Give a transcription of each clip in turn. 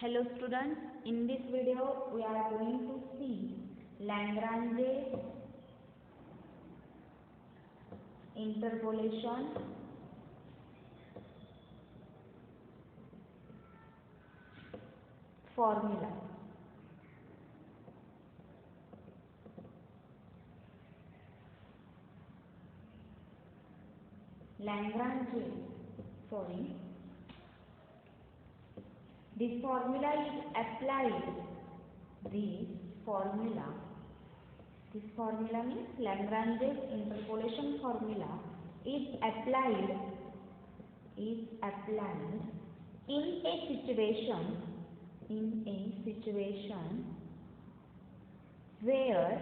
Hello students, in this video we are going to see Lagrange interpolation formula. This formula is applied. This formula means Lagrange's interpolation formula is applied in a situation where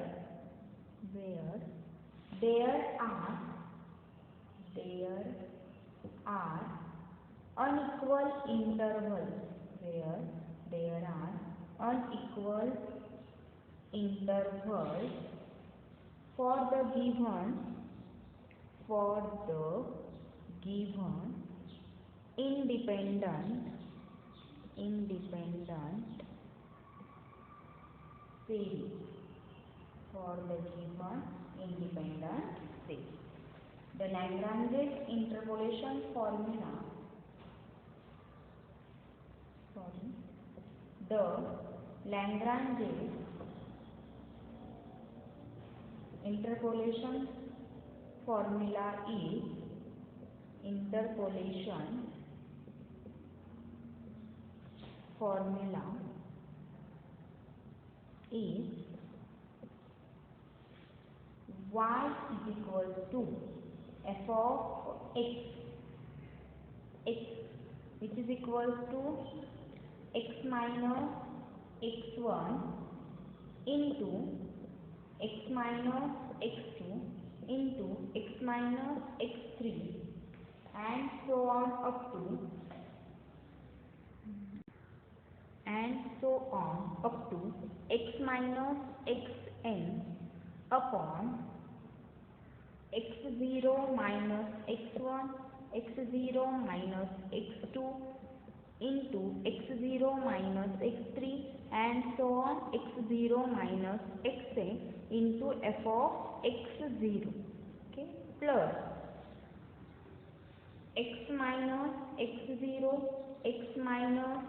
there are unequal intervals for the given independent series. The Lagrange's interpolation formula is y is equal to f of x, which is equal to x minus x1 into x minus x2 into x minus x3 and so on up to x minus xn upon x0 minus x1, x0 minus x2 into x0 minus x3 and so on x0 minus xn into f of x0, okay, plus x minus x0, x minus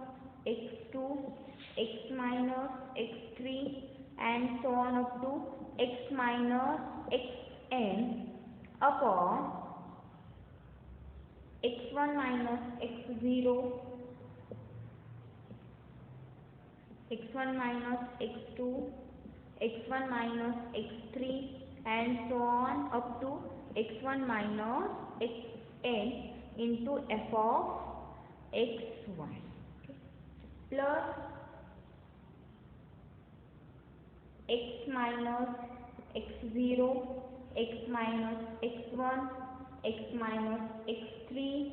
x2, x minus x3 and so on up to x minus xn upon x1 minus x0, x1 minus x2, x1 minus x3 and so on up to x1 minus xn into f of xy, okay, plus x minus x0, x minus x1, x minus x3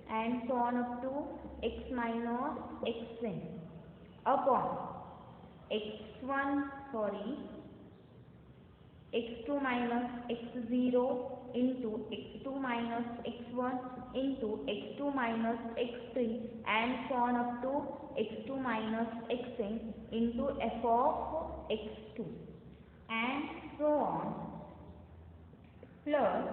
and so on up to x minus xn upon x2 minus x0 into x2 minus x1 into x2 minus x3 and so on up to x2 minus xn into f of x2 and so on, plus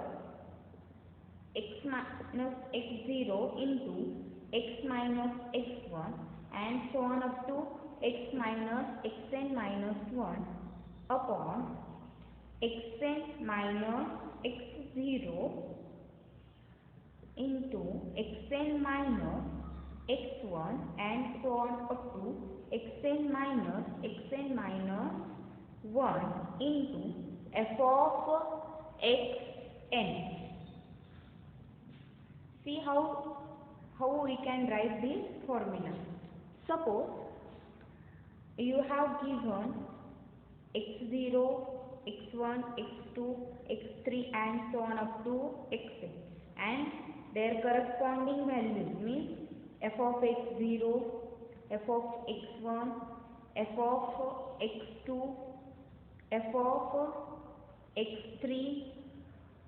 x minus x0 into x minus x1 and so on up to x minus xn minus 1 upon xn minus x0 into xn minus x1 and so on up to xn minus 1 into f of xn. See how we can write this formula. Suppose you have given x0, x1, x2, x3 and so on up to xn and their corresponding values means f of x0, f of x1, f of x2, f of x3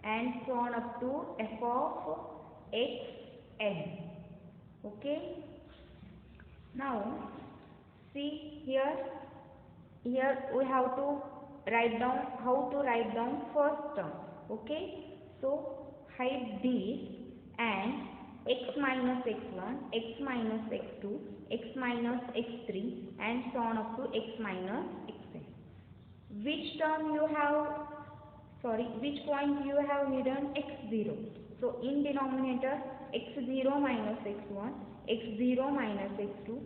and so on up to f of xn. Okay. Now see here. Here we have to write down how to write down first term. Okay. So hide this and x minus x1, x minus x2, x minus x3 and so on up to x minus xn. Which term you have, which point you have hidden? X0. So in denominator x0 minus x1, x0 minus x2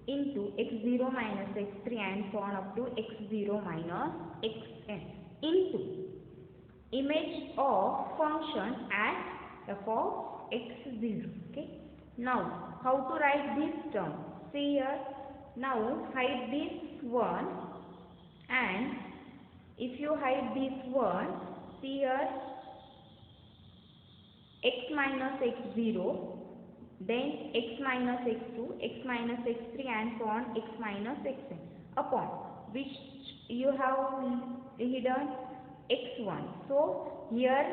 into x0 minus x3 and so on up to x0 minus xn into image of function at f of x0. Okay. Now how to write this term? See here. Now hide this one, and if you hide this one, see here, x minus x0, then x minus x2, x minus x3 and so on x minus xn upon which you have hidden x1. So here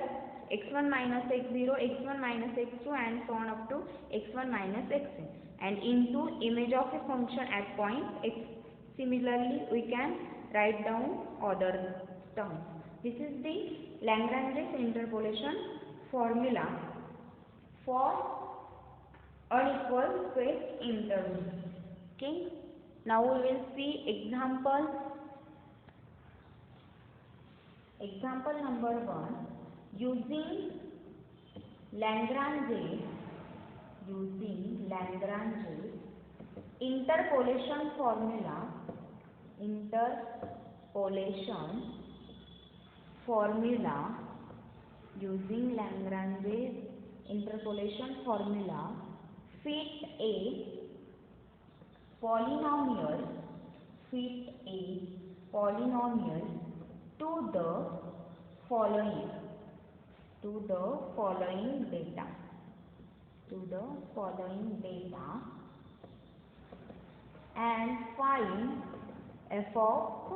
x1 minus x0, x1 minus x2 and so on up to x1 minus xn and into image of a function at point x. Similarly, we can write down other terms. This is the Lagrange's interpolation formula for unequal space interval. Okay. Now we will see example. Example number 1. Using Lagrange's interpolation formula. Using Lagrange's interpolation formula, fit a polynomial to the following data and find f of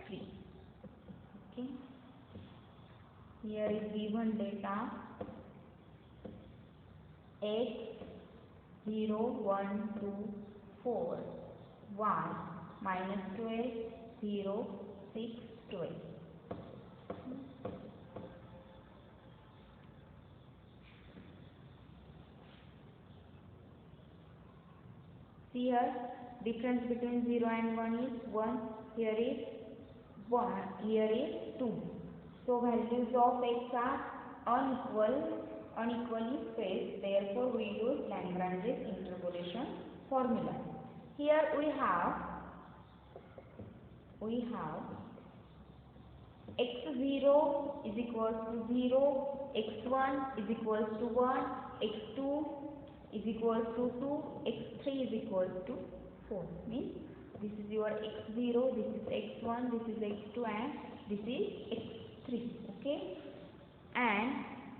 3. Okay. Here is given data x 0, 1, 2, 4, 1, minus 12, 0, 6, 12. See here, difference between 0 and 1 is 1. Here is 1. Here is 2. So values of x are unequally spaced. Therefore, we use Lagrange's interpolation formula. Here we have x0 is equals to 0, x1 is equals to 1, x2 is equals to 2, x3 is equals to 4. Means this is your x0, this is x1, this is x2 and this is x3. Okay. And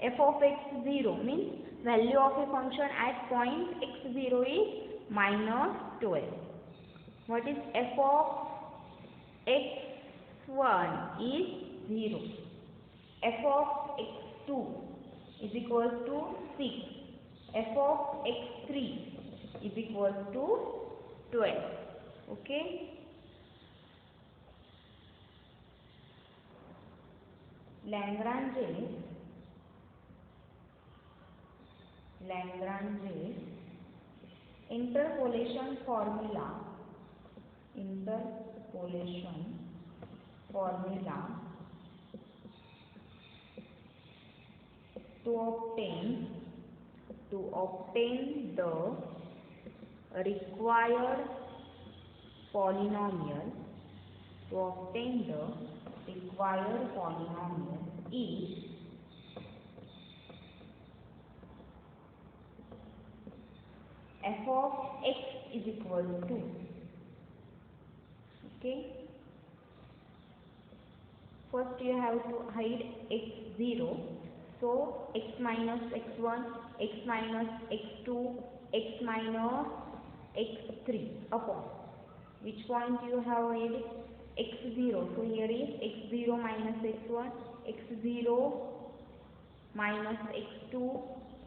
f of x0 means value of a function at point x0 is minus 12. What is f of x1 is 0. F of x2 is equals to 6. F of x3 is equals to 12. Okay. Lagrange's interpolation formula to obtain the required polynomial is f of x is equal to, okay, first you have to hide x0, so x minus x1, x minus x2, x minus x3 upon which point you have hid x0, so here is x0 minus x1, x0 minus x2,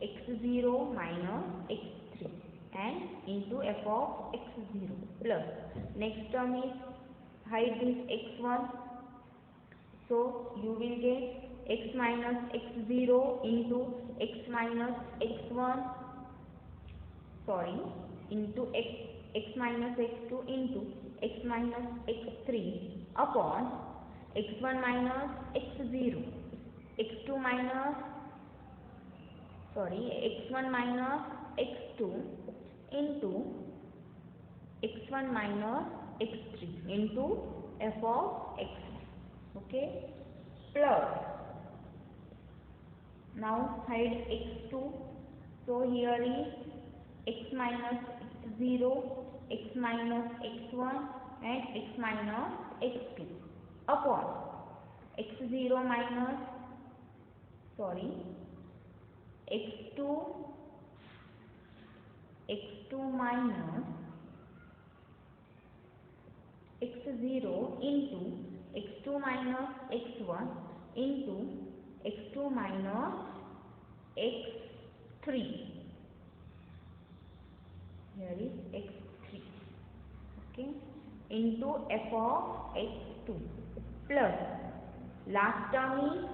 x0 minus x3. and into f of x0 plus next term is hide this x1, so you will get x minus x0 into x minus x1, sorry, into x minus x2 into x minus x3 upon x1 minus x0, x2 minus, sorry, x1 minus x2 into x1 minus x3 into f of x, okay, plus now hide x2, so here is x minus x0, x minus x1 and x minus x2 upon x0 minus, sorry, x2 minus x0 into x2 minus x1 into x2 minus x3, here is x3, okay, into f of x2 plus last term is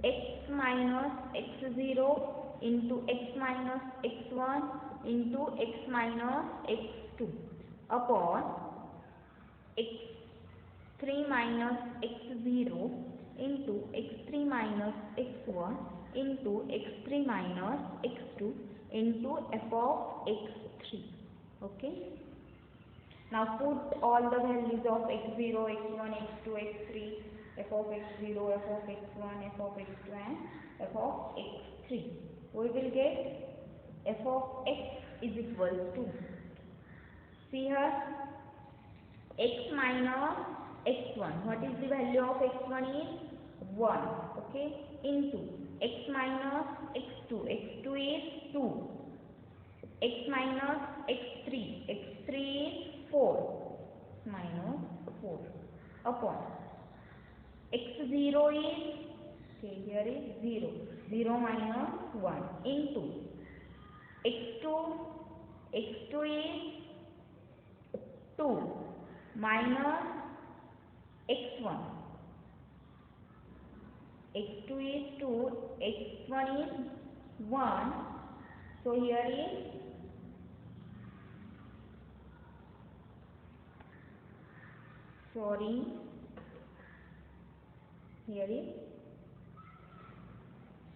x minus x0 into x minus x1 into x minus x2 upon x3 minus x0 into x3 minus x1 into x3 minus x2 into f of x3, okay. Now put all the values of x0, x1, x2, x3, f of x0, f of x1, f of x2 and f of x3. We will get f of x is equal to, see here, x minus x1. What is the value of x1 is 1, okay, into x minus x2. x2 is 2. X minus x3. x3 is 4. Minus 4 upon x0 is, okay, here is 0. 0 minus 1 into x2. x2 is 2 minus x1. x2 is 2, x1 is 1, so here is, sorry, here is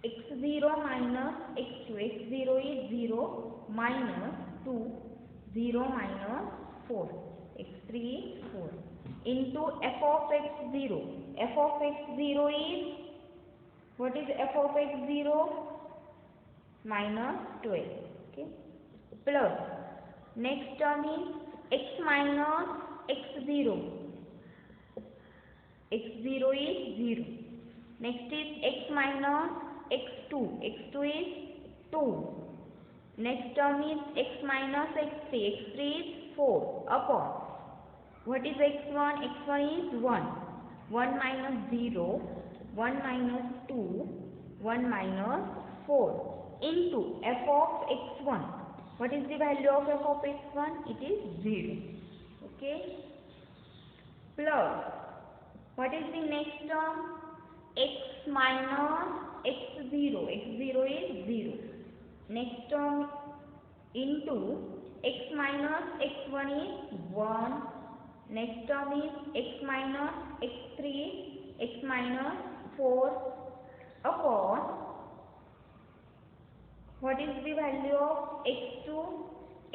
x0 minus x2. x0 is 0 minus 2, 0 minus 4, x3 is 4 into f of x0. f of x0 is, what is f of x0? Minus 12, okay, plus next term is x minus x0. x0 is 0. Next is x minus x2. x2 is 2. Next term is x minus x3. x3 is 4 upon, what is x1? x1 is 1. 1 minus 0, 1 minus 2, 1 minus 4 into f of x1. What is the value of f of x1? It is 0. Okay. Plus, what is the next term? X minus x0. x0 is 0. Next term into x minus x1 is 1. Next term is x minus x3, x minus 4 upon, what is the value of x2?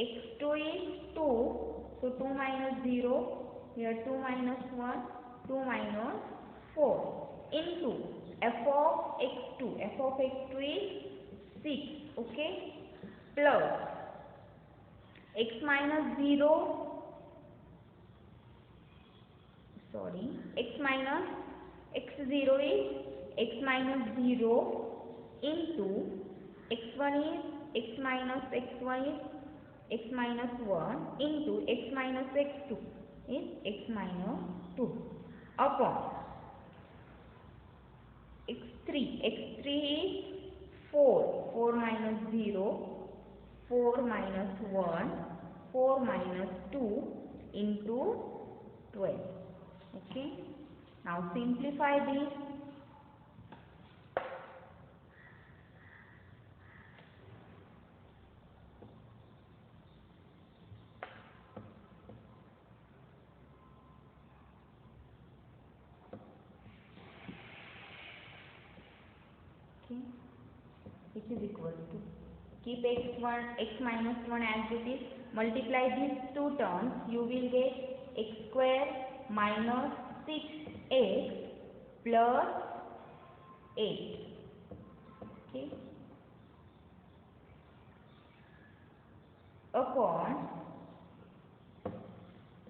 x2 is 2. So 2 minus 0, here 2 minus 1, 2 minus 4 into f of x2. f of x2 is 6. Okay. Plus x minus 0, sorry, x minus x0 is x minus 0 into x1 is x minus x1 is x minus 1 into x minus x2 is x minus 2 upon x3. x3 is 4. 4 minus 0, 4 minus 1, 4 minus 2 into 12. Okay. Now simplify this. Okay. Which is equal to, keep x minus 1 as it is, multiply these two terms, you will get x square minus 6x plus 8. Okay. Upon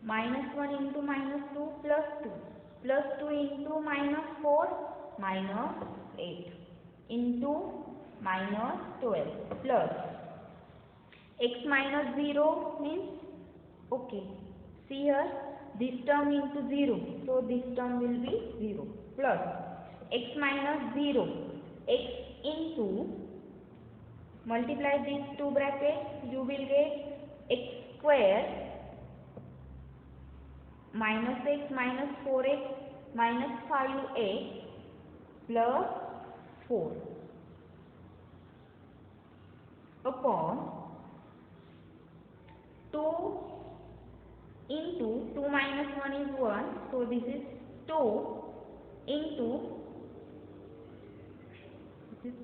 minus 1 into minus 2 plus 2, plus 2 into minus 4 minus 8 into minus 12 plus x minus 0 means, okay, see here, this term into 0, so this term will be 0, plus x minus 0, x into, multiply these two brackets, you will get x square minus x minus 4x minus 5x plus 4 upon 2 into 2 minus 1 is 1, so this is 2 into, this is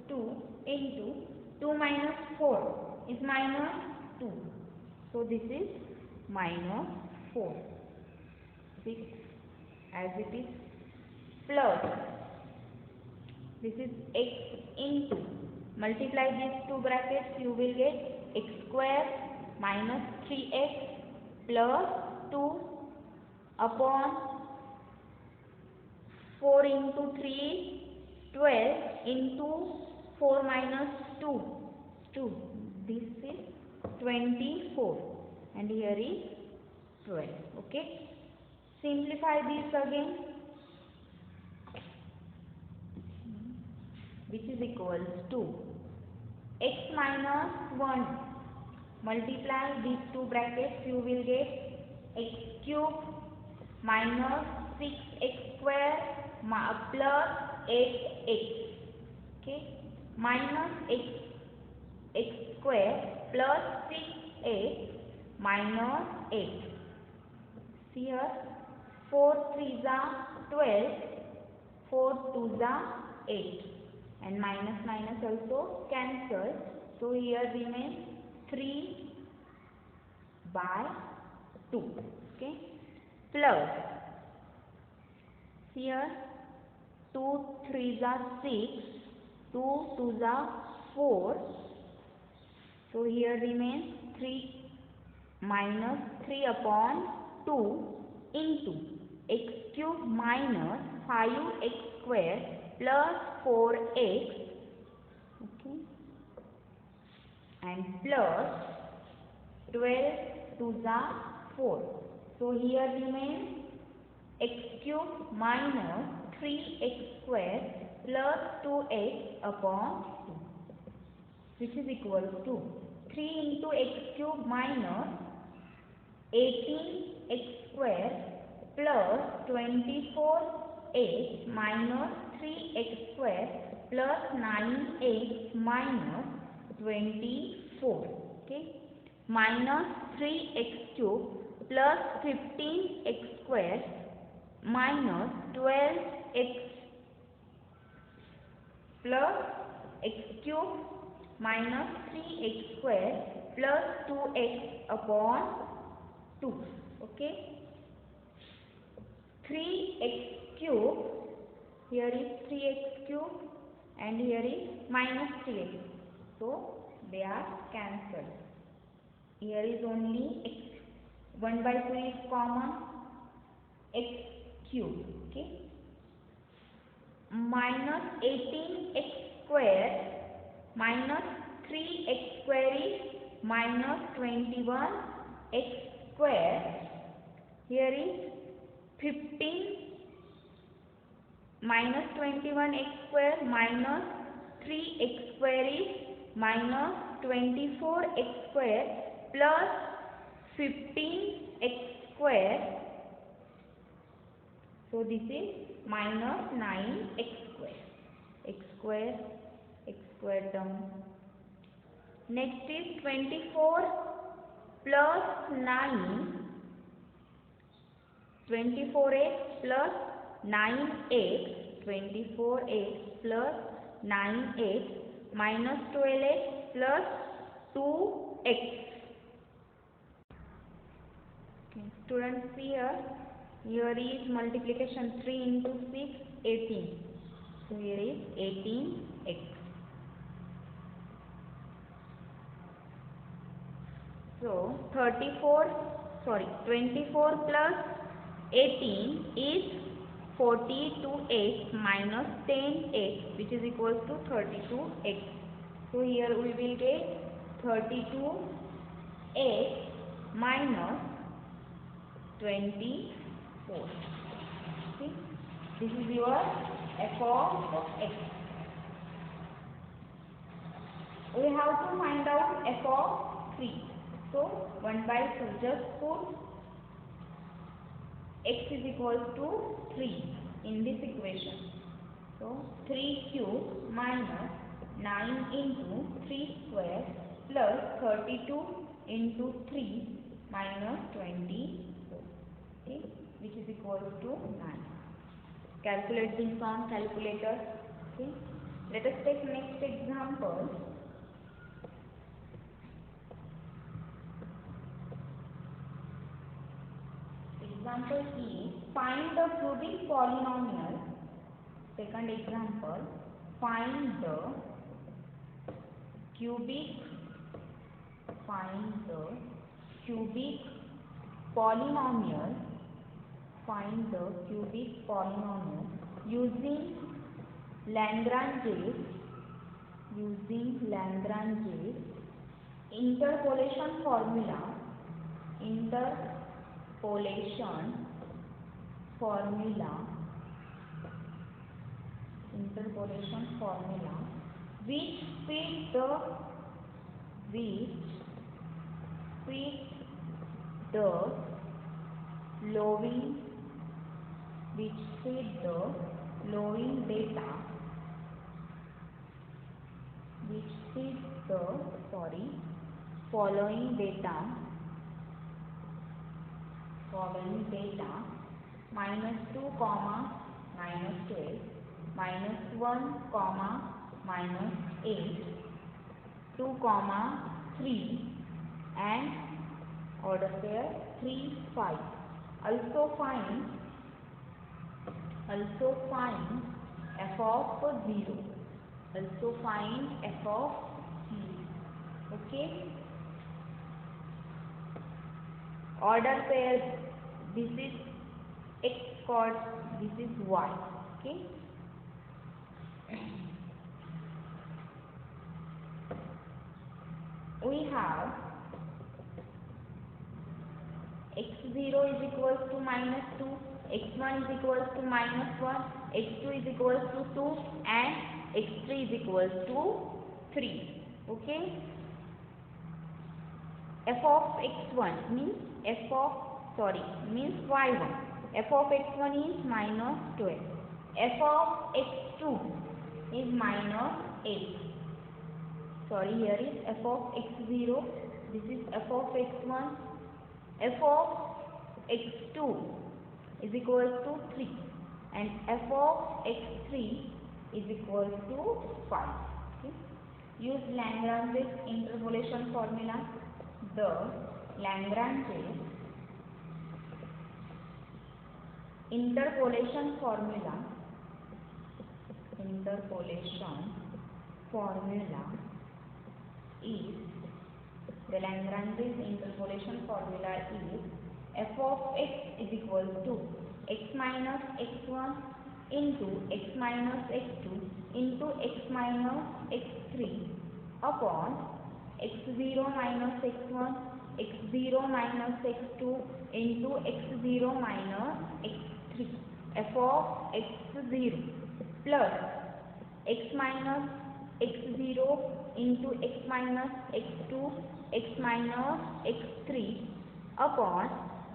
2 minus 4 is minus 2, so this is minus 4, 6 as it is, plus this is x into, multiply these two brackets, you will get x square minus 3x plus 2 upon 4 into 3 12 into 4 minus 2, this is 24 and here is 12. Okay, simplify this again, which is equals to x minus 1, multiply these two brackets, you will get x cube minus 6x square plus 8x, okay, minus x square plus 6x minus 8. See here, 4 3s are 12, 4 2s are 8, and minus minus also cancel, so here remains 3 by 2, okay, plus here 2 3s are 6, 2 2s are 4, so here remains 3 minus 3 upon 2 into x cube minus 5x square plus 4x, okay, and plus 12 2s are 4, so here remains x cube minus 3x square plus 2x upon 2, which is equal to 3 into x cube minus 18x square plus 24x minus 3x square plus 9x minus 24, okay, minus 3x cube plus 15x square minus 12x plus x cube minus 3x square plus 2x upon 2, okay, 3x cube, here is 3x cube and here is minus 3x, so they are cancelled, here is only x, 1 by 2 is common, x cube, okay, minus 18x square minus 3x square is minus 21x square, here is 15 minus 21x square minus 3x square is minus 24x square plus 15x square. So this is minus 9x square. X square term. Next is 24 plus 9. 24x plus 9x. 24x plus 9x minus 12x plus 2x. Okay. Students, see here. Here is multiplication 3 into 6, 18. So here is 18x. So 24 plus 18 is 42x minus 10x, which is equals to 32x. So here we will get 32x minus 24. Okay? This is your f of x. We have to find out f of 3. So 1 by 2, just put x is equal to 3 in this equation. So 3 cube minus 9 into 3 square plus 32 into 3 minus 24, okay, which is equal to 9. Calculate this on calculator. Okay. Let us take next example. Example is find the cubic polynomial. Second example, find the cubic polynomial. Find the cubic polynomial using Lagrange's interpolation formula. Which fit the following data minus 2 comma minus 12 minus 1 comma minus 8 2 comma 3 and order pair 3 5. Also find f of 0. Okay. Order pair, this is x chord, this is y. Okay. We have x0 is equals to minus 2, x1 is equals to minus 1, x2 is equals to 2 and x3 is equals to 3. Okay. F of x1 means y1. F of x1 is minus 12. F of x2 is minus 8. Here is f of x0. This is f of x1. F of x2 is equal to 3 and f of x3 is equal to 5. Okay. Use Lagrange's interpolation formula. The Lagrange's interpolation formula is f of x is equal to x minus x1 into x minus x2 into x minus x3 upon x0 minus x1 x0 minus x2 into x0 minus x3. F of x0 plus x minus x0 into x minus x2 x minus x3 upon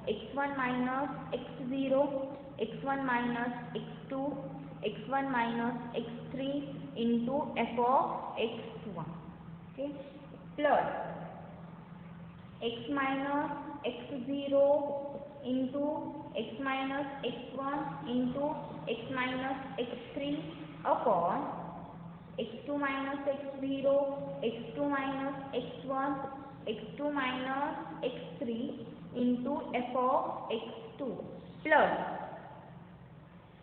x1 minus x0 x1 minus x2 x1 minus x3 into f of x1, okay, plus x minus x0 into x minus x1 into x minus x3 upon x2 minus x0 x2 minus x1 x2 minus x3 into f of x2 plus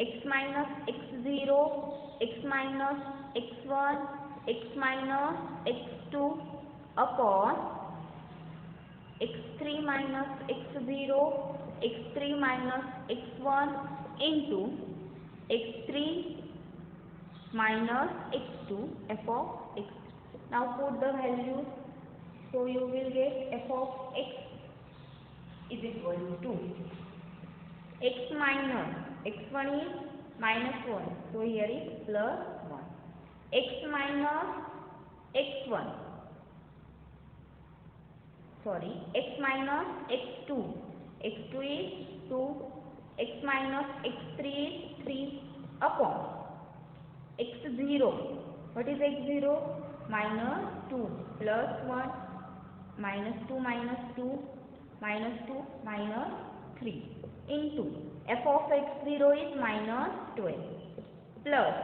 x minus x0 x minus x1 x minus x2 upon x3 minus x0 x3 minus x1 into x3 minus x2 f of x. Now put the values, so you will get f of x is equal to x minus x1 is minus 1, so here is plus 1, x minus x1, sorry, x minus x2, x2 is 2, x minus x3 is 3 upon x0, what is x0? Minus 2 plus 1, minus 2 minus 2, minus 2 minus 3 into f of x0 is minus 12 plus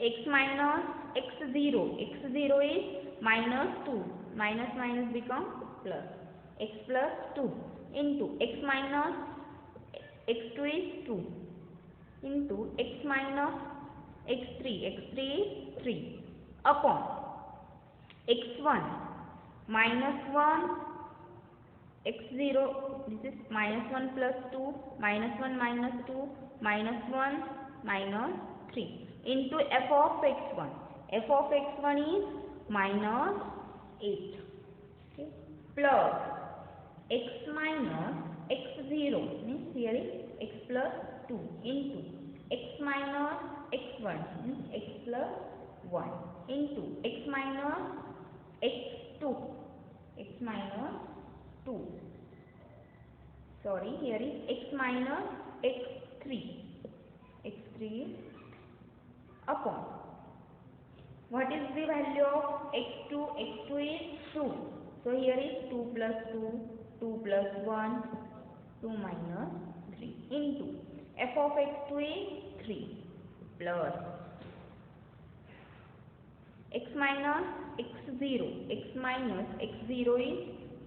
x minus x0, x0 is minus 2, minus minus become plus, x plus 2 into x minus x2 is 2 into x minus x3, x3 is 3 upon x1 minus 1 x0, this is minus 1 plus 2 minus 1 minus 2 minus 1 minus 3 into f of x1, f of x1 is minus 8, okay, plus x minus x0 means here is x plus 2 into x minus x1 means x plus 1 into x minus x2, x minus 2, sorry, here is x minus x3, x3 is upon, what is the value of x2? x2 is 2, so here is 2 plus 2, 2 plus 1, 2 minus 3 into f of x2 is 3 plus x minus x0, x minus x0 is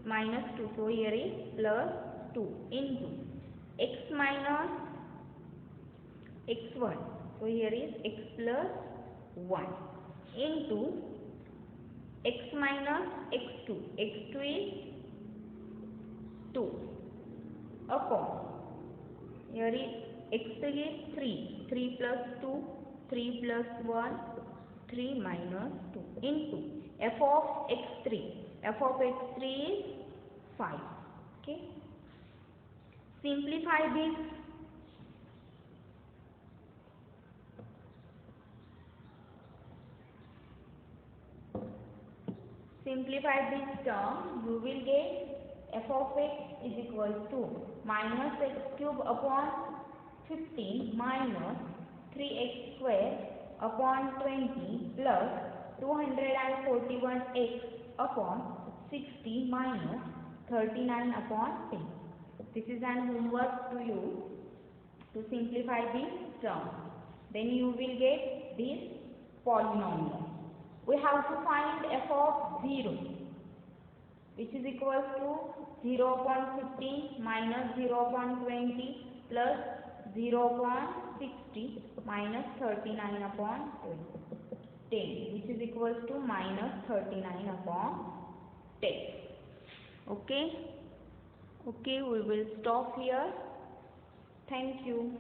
minus 2, so here is plus 2 into x minus x1, so here is x plus 1 into x minus x2, x2 is 2 upon, here is x3 is 3, 3 plus 2, 3 plus 1, 3 minus 2 into f of x3, f of x3 is 5, okay. Simplify this. Simplify this term, you will get f of x is equal to minus x cube upon 15 minus 3x square upon 20 plus 241x upon 60 minus 39 upon 10. This is an homework to you to simplify this term. Then you will get this polynomial. We have to find f of 0, which is equal to 0 upon 15 minus 0 upon 20 plus 0 upon 60 minus 39 upon 10, which is equal to minus 39 upon 10. Okay, we will stop here. Thank you.